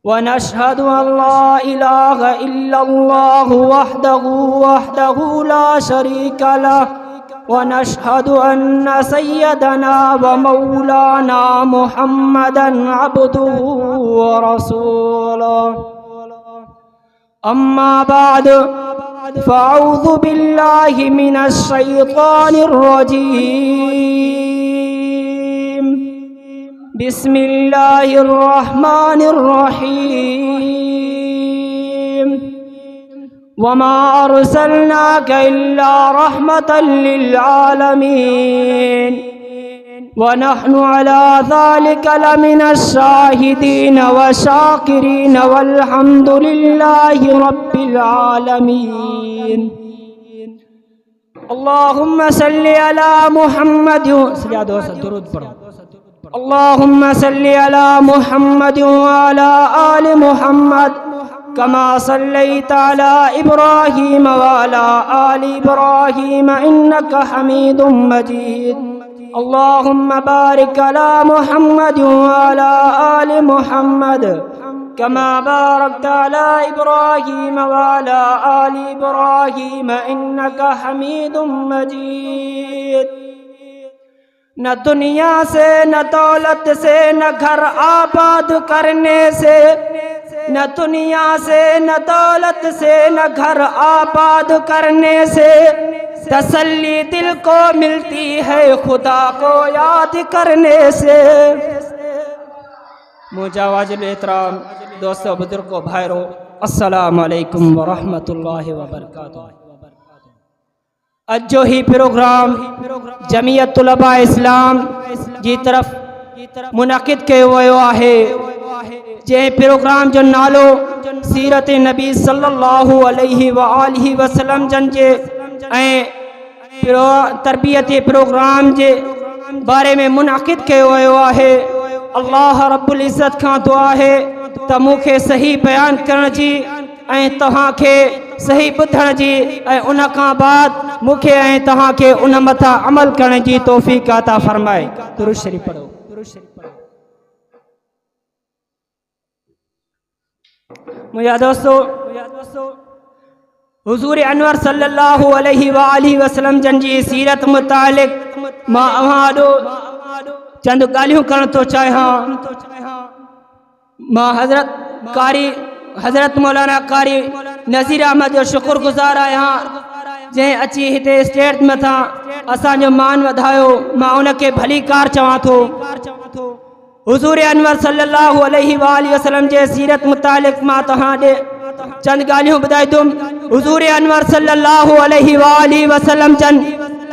ونشهد أن لا إله إلا الله وحده لا شريك له ونشهد أن سيدنا ومولانا محمدا عبده ورسوله أما بعد فأعوذ بالله من الشيطان الرجيم بسم الله الرحمن الرحيم وما أرسلناك إلا رحمة للعالمين ونحن على ذلك لمن الشاهدين والشاكرين والحمد لله رب العالمين اللهم صل على محمد اللهم صل على محمد وعلى آل محمد كما صليت على إبراهيم وعلى آل إبراهيم إنك حميد مجيد اللهم بارك على محمد وعلى آل محمد كما باركت على إبراهيم وعلى آل إبراهيم إنك حميد مجيد نہ دنیا سے نہ دولت سے نہ گھر آباد کرنے سے نہ دنیا سے نہ دولت سے نہ گھر آباد کرنے سے تسلی دل کو ملتی ہے خدا کو یاد کرنے سے مجاوز احترام دوستو بزرگوں بھائیرو السلام علیکم ورحمۃ اللہ وبرکاتہ اج جو ہی پروگرام جمعیت طلباء اسلام جی طرف منعقد کयो वियो आहे जंहिं प्रोग्राम जो नालो सीरत नबी सल्लल्लाहु अलैहि व आलिहि वसल्लम जन जे ऐं तरबियत प्रोग्राम जे बारे में मुनक़िद कयो वियो आहे अल्लाह रब्बुल इज़्ज़त खां दुआ आहे त मूंखे सही बयान करण जी ऐं तव्हांखे सही ॿुधण जी ऐं उन खां बाद मूंखे ऐं तव्हांखे उन मथां अमल करण जी तौफ़ीक़ अता फ़रमाए दुरूद शरीफ़ पढ़ो मुझा दोस्तों हुज़ूर अनवर सल्लल्लाहु अलैहि व आलिहि वसल्लम जन जी सीरत मुतालिक मां अव्हां चंद ॻाल्हियूं करण थो चाहियां मां हज़रत मौलाना कारी नज़ीर अहमद जो शुक्रगुज़ार आहियां जंहिं अची हिते स्टेज मथां असांजो मान वधायो मां उनखे भली कार चवां थो हुज़ूर अनवर सल्लल्लाहु अलैहि व आलिहि वसल्लम जे सीरत मुतालिक मां तव्हां ॾे चंद ॻाल्हियूं ॿुधाईंदुमि हुज़ूर अनवर सल्लल्लाहु अलैहि व आलिहि वसल्लम जन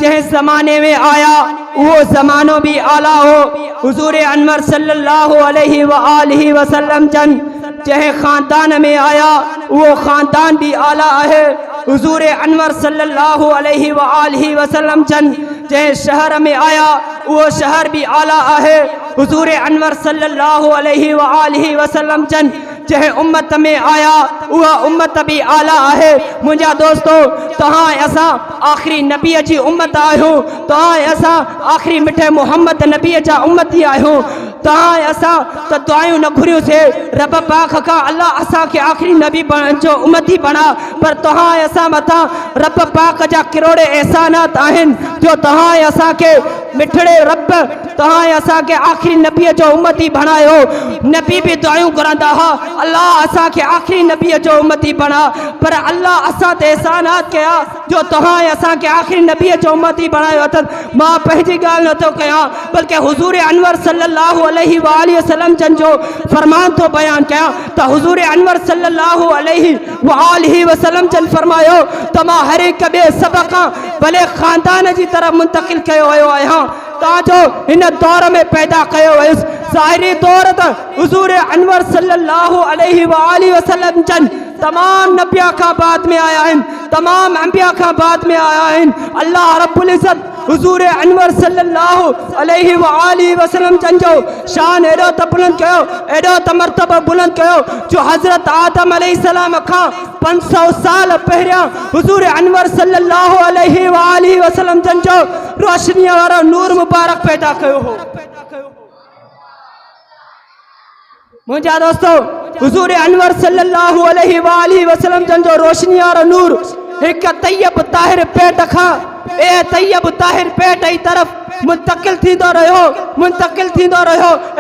जंहिं ज़माने में आया वो ज़मानो भी आला हो हुज़ूर अनवर सल्लल्लाहु अलैहि व आलिहि वसल्लम जन जंहिं ख़ानदान में आया वो ख़ानदान भी आला है हुज़ूर अनवर सल्लल्लाहु अलैहि व आलिहि वसल्लम जन जंहिं शहर में आया वो शहर भी आला है हुज़ूर अनवर सल्लल्लाहु अलैहि व आलिहि वसल्लम जन जंहिं उम्मत में आया उहा उम्मत भी आला है मुंहिंजा दोस्तों तव्हां असां आख़िरी नबीअ जी उम्मत आहियूं तव्हां असां आख़िरी मिठे मोहम्मद नबीअ जा उम्मती आहियूं तव्हां असां त दुआयूं न घुरियूंसीं रब पाक खां अल्लाह असांखे आख़िरी नबी जो उम्मती बणा पर तव्हां असां मथां रब पाक जा किरोड़े एहसानात आहिनि जो तव्हां असांखे मिठड़े रब तव्हां असांखे आख़िरी नबीअ जो उम्मती बणायो नबी बि दुआयूं घुरंदा हुआ अल्लाह असांखे आख़िरी नबीअ जो उम्मती बणा पर अल्लाह असां ते एहसानात कया जो तव्हां असांखे आख़िरी नबीअ जो उम्मती बणायो अथनि मां पंहिंजी ॻाल्हि नथो कयां बल्कि हुज़ूर अनवर सल्लल्लाहु अलैहि व आलिहि वसल्लम जन जो फरमान थो बयान कयां त हुज़ूर अनवर सल्लल्लाहु अलैहि व आलिहि वसल्लम जन फरमायो त मां हर हिक ॿिए सब खां भले ख़ानदान जी तरफ़ मुंतक़िल कयो वियो आहियां ताजो इन दौर में पैदा कयो वियुसि ज़ाहिरी तौर ते हुज़ूर अनवर सल्लल्लाहु अलैहि व आलिहि वसल्लम जन तमाम नबिया का बाद में आया है तमाम अंबिया का बाद में आया है अल्लाह रब्बुल इज़्ज़त हुज़ूर अनवर सल्लल्लाहु अलैहि व आलिहि वसल्लम जन जो शान एडो त बुलंद कयो एडो त मर्तबो बुलंद कयो जो हज़रत आदम अलैहिस्सलाम खां 500 साल पहिरियां हुज़ूर अनवर सल्लल्लाहु अलैहि व आलिहि वसल्लम जन जो रोशनी वारो नूर मुबारक पैदा कयो हो मुंहिंजा दोस्तो हुजूर अनवर सल्लल्लाहु अलैहि वालैहि वसल्लम जन जो रोशनी और नूर एक तैयब ताहिर पेट खां ए तैयब ताहिर पेट ई तरफ मुंतकिल थींदो रहियो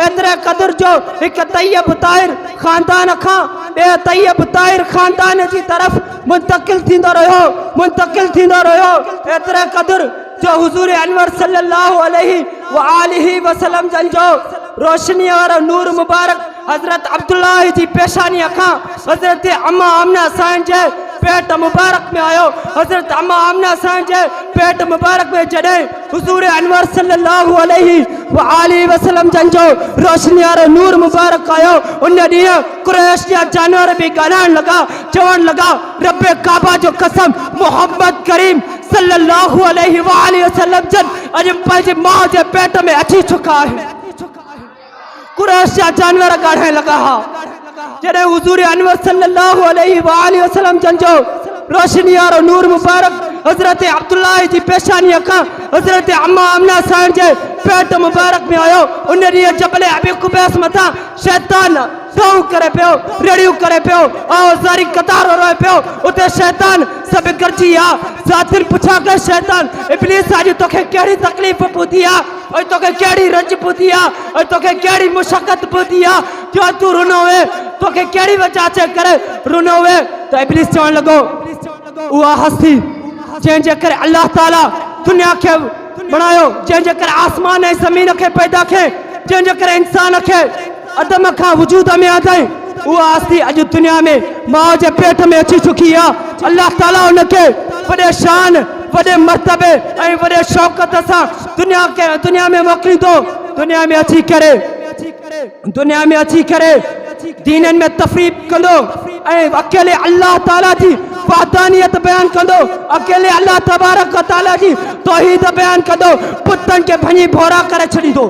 एतिरे क़दुर जो एक तैयब ताहिर खानदान खां ए तैयब ताहिर खानदान जी तरफ मुंतकिल थींदो रहियो एतिरे क़दुर जो हुजूर अनवर सल्लल्लाहु अलैहि वसल्लम जन जो रोशनी और नूर मुबारक हजरत अब्दुल्लाह जी पेशानी खां हजरत अम्मा आमना साईं जे पेट मुबारक में आयो हजरत अम्मा आमना साईं जे पेट मुबारक में जॾहिं हुजूर अनवर सल्लल्लाहु अलैहि वसल्लम जन जो रोशनी और नूर मुबारक आयो उन ॾींहुं कुरैश जा जानवर भी ॻाल्हाइण लॻा चवण लॻा रब्बे काबा जो कसम मोहम्मद करीम सल्लल्लाहु अलैहि वसल्लम जन अॼु पंहिंजे माउ जे पेट में अची चुका आहिनि कुरैश जा जानवर ॻाल्हाइण लॻा हा जॾहिं हुजूर अनवर सल्लल्लाहु अलैहि वसल्लम जन जो रोशनी और नूर मुबारक हजरत अब्दुल्लाह जी पेशानी खां हजरत अम्मा आमना साईं जे पेट मुबारक में आयो उन ॾींहुं जबल अबी कुबैस मथां शैतान सौ करे पियो रेड़ियूं करे पियो आवाज़ारी कतार रोए पियो उते शैतान सब गॾिजी आ ज़ातिर पुछा कर शैतान इब्लीस अॼु तोखे कहिड़ी तकलीफ़ पहुती आहे और तोखे कहिड़ी रंज पहुती आहे और तोखे कहिड़ी मुशक़त पहुती आहे जो तू रुनो वे तोखे कहिड़ी वजह से करे रुनो वे तो इब्लीस चवण लॻो उहा हस्ती जंहिंजे करे अल्लाह ताला दुनिया खे बणायो जंहिंजे करे आसमान ऐं ज़मीन खे पैदा कयईं जंहिंजे करे इंसान खे अदम खां वजूद में आंदईं उहा हस्ती अॼु दुनिया में माउ जे पेट में अची चुकी आहे अल्लाह ताला उनखे वॾे शान वॾे मर्तबे ऐं वॾे शौक़त सां दुनिया में मोकिलींदो दुनिया में अची करे दीननि में तफरीब कंदो ऐं अकेले अल्लाह ताला जी वहदानियत बयान कंदो अकेले अल्लाह तबारक व तआला जी तौहीद बयान कंदो पुतनि खे भञी भोरा करे छॾींदो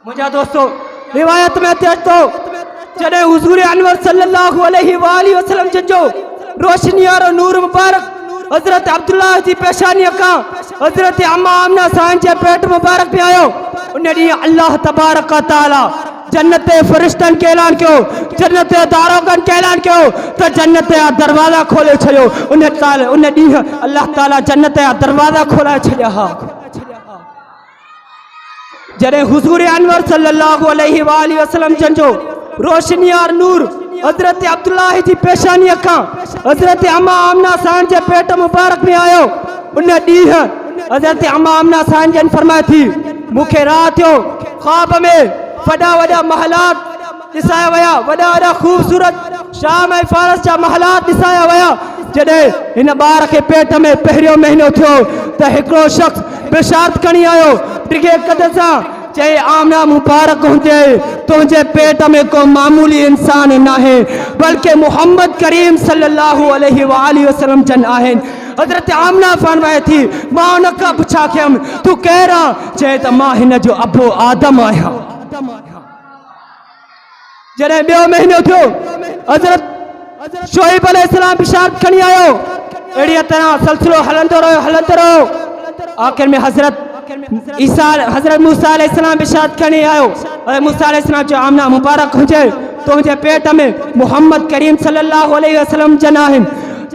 मुंहिंजा दोस्तो रिवायत में अचे थो जॾहिं हुजूर अनवर सल्लल्लाहु अलैहि वसल्लम जो रोशनी और नूर मुबारक हजरत अब्दुल्लाह जी पेशानी खां हजरत अम्मा आमना साईं जे पेट मुबारक में आयो उन ॾींहुं अल्लाह तबारक व तआला जन्नत फरिश्तन के ऐलान कयो जन्नत दारोगन के ऐलान कयो तो जन्नत जा दरवाजा खोले छॾियो उन ॾींहुं अल्लाह ताला जन्नत जा दरवाजा खोलाए छॾिया हा जॾहिं हुजूर अनवर सल्लल्लाहु अलैहि वसल्लम जन जो रोशनी और नूर हजरत अब्दुल्लाह जी पेशानी खां हजरत अम्मा आमना साईं जे पेट मुबारक में आयो उन ॾींहुं हजरत अम्मा आमना साईं जन फरमाए थी मूंखे राति जो ख्वाब में वॾा महलात ॾिसाया विया वॾा ख़ूबसूरत शाम ऐं फारस जा महलात ॾिसाया विया जॾहिं हिन ॿार खे पेट में पहिरियों महीनो थियो त हिकिड़ो शख़्स बिशारत खणी आयो ॾिघे कद सां चई आमना मुबारक हुजे तुंहिंजे पेट में को मामूली इंसान नाहे बल्कि मोहम्मद करीम सल्लल्लाहु अलैहि वसल्लम जन आहिनि हजरत आमना फरमाए थी मां उन खां पुछा कयमि तूं केरु आहे चए त मां हिन जो अबो आदम आहियां जॾहिं ॿियो महीनो थियो हजरत शोएब अलैहिस्सलाम बिशारत खणी आयो अहिड़ीअ तरह सिलसिलो हलंदो रहियो आख़िर में हजरत मूसा अलैहिस्सलाम बिशारत खणी आयो और मूसा अलैहिस्सलाम जो आमना मुबारक हुजे तुंहिंजे पेट में मोहम्मद करीम सल्लल्लाहु अलैहि वसल्लम जन आहिनि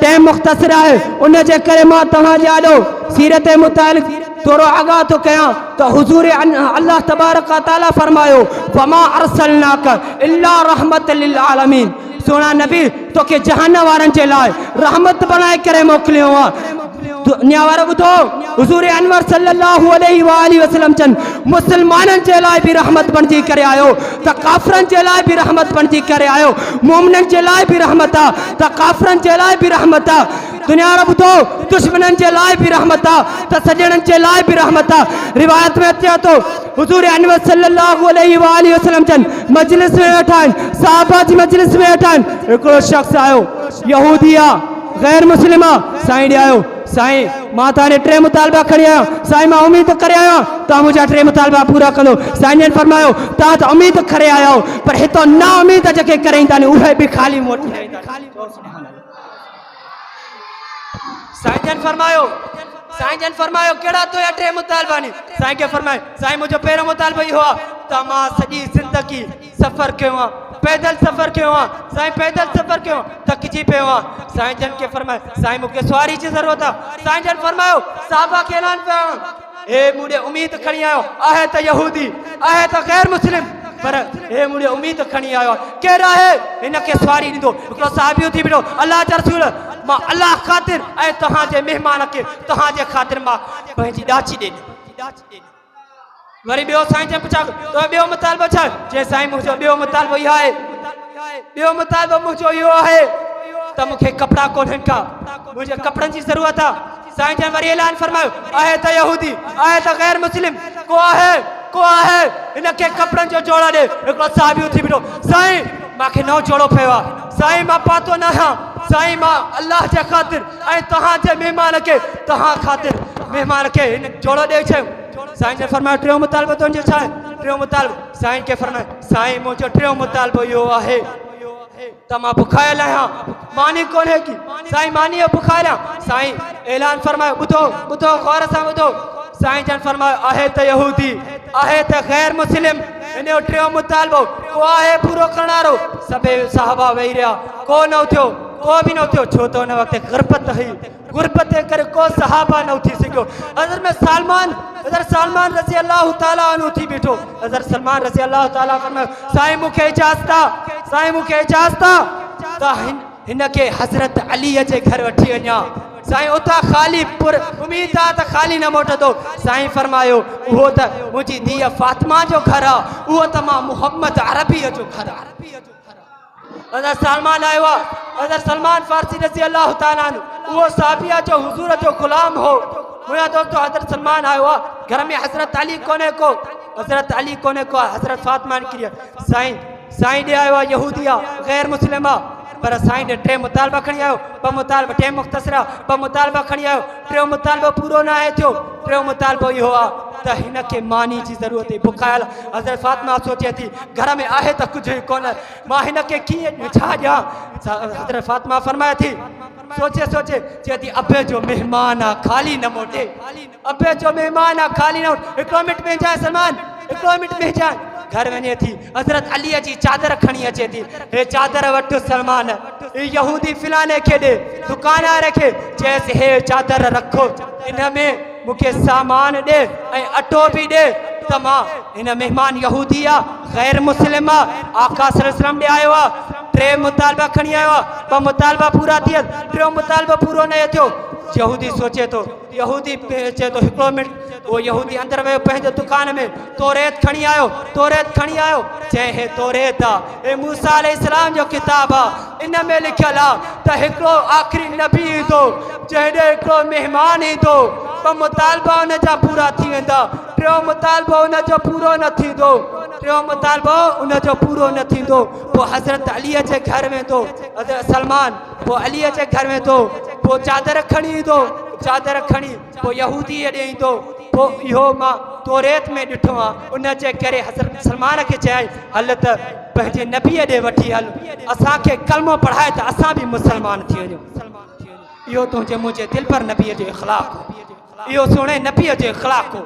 टाइम मुख़्तसिर आहे उन जे करे मां तव्हांजे आॾो सीरत मुतालिक़ थोड़ो आगाह तो कयां तो हुजूर अल्लाह तबारक व तआला फरमायो वमा अरसलनाक इल्ला रहमतल लिल आलमीन सोना नबी तो के जहान्नम वारनि जे लाइ रहमत बनाए करे मोकिलियो आहे दुनिया वारो ॿुधो हुजूर अनवर सल्लल्लाहु अलैहि वसल्लम जन मुसलमाननि जे लाइ बि रहमत बणिजी करे आयो त काफ़िरनि जे लाइ बि रहमत बणिजी करे आयो मोमिननि जे लाइ बि रहमत आहे त काफ़िरनि जे लाइ बि रहमत आहे दुनिया वारो ॿुधो दुश्मननि जे लाइ बि रहमत आहे त सॼणनि जे लाइ बि रहमत आहे रिवायत में अचे थो हुजूर अनवर सल्लल्लाहु अलैहि वसल्लम जन मजलिस में वेठा आहिनि सहाबा जी मजलिस में वेठा आहिनि हिकिड़ो शख़्स आयो यहूदी आहे गैर मुस्लिम आहे साईं ॾे आयो साईं मां तव्हांजे 3 मुतालबा खणी आहियां साईं मां उम्मीद करे आहियां तव्हां मुंहिंजा 3 मुतालबा पूरा कंदो साईं ने फरमायो तव्हां त उम्मीद करे आया आहियो पर हितो ना उम्मीद जेके करे ईंदा आहिनि उहे बि ख़ाली मोटी साईं जन फरमायो केड़ा तो टे मुतालबा ने साईं के फरमाए साईं मुझो पहिरों मुतालबो इहो आहे त मां सॼी ज़िंदगी सफ़र कयो आहे पैदल सफ़र कयो आहे साईं पैदल सफ़र कयो थकिजी पियो आहे साईं जन के फरमाए साईं मूंखे सवारी जी ज़रूरत आहे साईं जन फरमायो साहबा खे ऐलान कयो ए मुड़े उम्मीद खणी आयो आहे त यहूदी आहे त गैर मुस्लिम पर हे मुड़े उम्मीद खणी आयो केड़ा है इनके सवारी ॾींदो हिकिड़ो साहबी थी बिठो अल्लाह जा रसूल मां अल्लाह ख़ातिर ऐं तव्हांजे महिमान खे तव्हांजे ख़ातिर मां पंहिंजी ॾाची ॾिनी वरी ॿियो साईं जन पुछा तो ॿियो मुतालबो छा जे साईं मुंहिंजो ॿियो मुतालबो इहो आहे ॿियो मुतालबो मुंहिंजो इहो आहे त मूंखे कपिड़ा कोन्हनि का मुझे कपड़न जी ज़रूरत आहे साईं जन वरी ऐलान फरमायो आहे त यहूदी आहे त गैर मुस्लिम को आहे इनके कपड़न जो जोड़ा दे हिकिड़ो साहबी उथी बिठो साईं मांखे नओं जोड़ो पियो आहे साईं मां पातो न आहियां साईं मां अल्लाह जे ख़ातिर ऐं तव्हांजे महिमान खे तव्हां ख़ातिर महिमान खे हिन जोड़ो ॾेई छॾियो साईं जन फरमायो टियों मुतालबो तुंहिंजो छा आहे टियों मुतालबो साईं खे फरमायो साईं मुंहिंजो टियों मुतालबो इहो आहे त मां बुखायल आहियां मानी कोन्हे की साईं मानी बुखायल आहियां साईं ऐलान फरमायो ॿुधो गौर सां ॿुधो साईं जन फरमायो आहे त यहूदी आहे त गैर मुस्लिम इन जो टियों मुतालबो को आहे पूरो करणो सभई साहबा वेही रहिया को न उथियो को बि न उथियो छो त हुन वक़्तु गुरबत हुई गुरबत जे करे को सहाबा न उथी सघियो हज़रत सलमान रज़ी अल्लाह ताला अन्हु थी बीठो हज़रत सलमान रज़ी अल्लाह ताला फरमायो साईं मूंखे इजाज़त आहे त हिनखे हज़रत अली जे घर वठी वञा साईं उतां ख़ाली पुर उम्मीद आहे त ख़ाली न मोटंदो साईं फरमायो उहो त मुंहिंजी धीअ फातिमा जो घर आहे उहो त मां मुहम्मद अरबीअ जो घर आहे हज़रत सलमान आयो आहे हज़रत सलमान फारसी रज़ी अल्लाह ताला अन्हु उहो साबिया जो हुजूर जो गुलाम हो मुंहिंजा दोस्तो हज़रत सलमान आयो आहे घर में हज़रत अली कोन्हे को हज़रत फातिमा निकिरी साईं ॾे आयो आहे यहूदी आहे गैर मुस्लिम आहे पर साईं ॾे टे मुतालबा खणी आयो ॿ मुतालबा टे मुख़्तसर ॿ मुतालबा खणी आयो टियों मुतालबो पूरो न आहे थियो टियों मुतालबो इहो आहे त हिनखे मानी जी ज़रूरत आहे बुखायल हज़रत फातिमा सोचे थी घर में आहे त कुझु कोन मां हिनखे कीअं छा ॾियां हज़रत फातिमा फरमाए थी सोचे चए थी अबे जो मेहमान आहे ख़ाली न मोटे अबे जो मेहमान आहे ख़ाली न मोटे हिकिड़ो मिंट में जाए सलमान हिकिड़ो मिंट में जाए घर वञे थी हज़रत अलीअ जी चादर खणी अचे थी हे चादर वठि सलमान यहूदी फिलाने खे ॾे दुकानदार खे चएसि हे चादर रखो इन में मूंखे सामान ॾे ऐं अटो बि ॾे त मां हिन महिमान यहूदी आहे गैर मुस्लिम आहे आका सल्लल्लाहु ॾे आयो आहे टे मुतालबा खणी आयो आहे ॿ मुतालबा पूरा थिया टियों मुतालबो पूरो न थियो यहूदी सोचे थो यहूदी चए थो हिकिड़ो मिंट वो यहूदी अंदर वियो पंहिंजे दुकान में तौरेत खणी आयो चए हे तौरेत आहे हे मूसा अलैहिस्सलाम जो किताब आहे इन में लिखियल आहे त हिकिड़ो आख़िरी नबी ईंदो जंहिं हिकिड़ो महिमान ईंदो ॿ मुतालबा हुन जा पूरा थी वेंदा टियों मुतालबो हुन जो पूरो न थींदो पोइ हज़रत अलीअ जे घर वेंदो हज़रत सलमान पोइ अलीअ जे घर वेंदो पोइ चादर खणी ईंदो चादर खणी पोइ यहूदीअ ॾे ईंदो पोइ इहो मां तौरेत में ॾिठो आहे उन जे करे हज़रत सलमान खे चयाईं हल त पंहिंजे नबीअ ॾे वठी हल असांखे कलमो पढ़ाए त असां बि मुस्लमान थी वञूं इहो तुंहिंजे मुंहिंजे दिलि पर नबीअ जो इख़लाक़ इहो सुहिणे नबीअ जो इख़लाक़ हो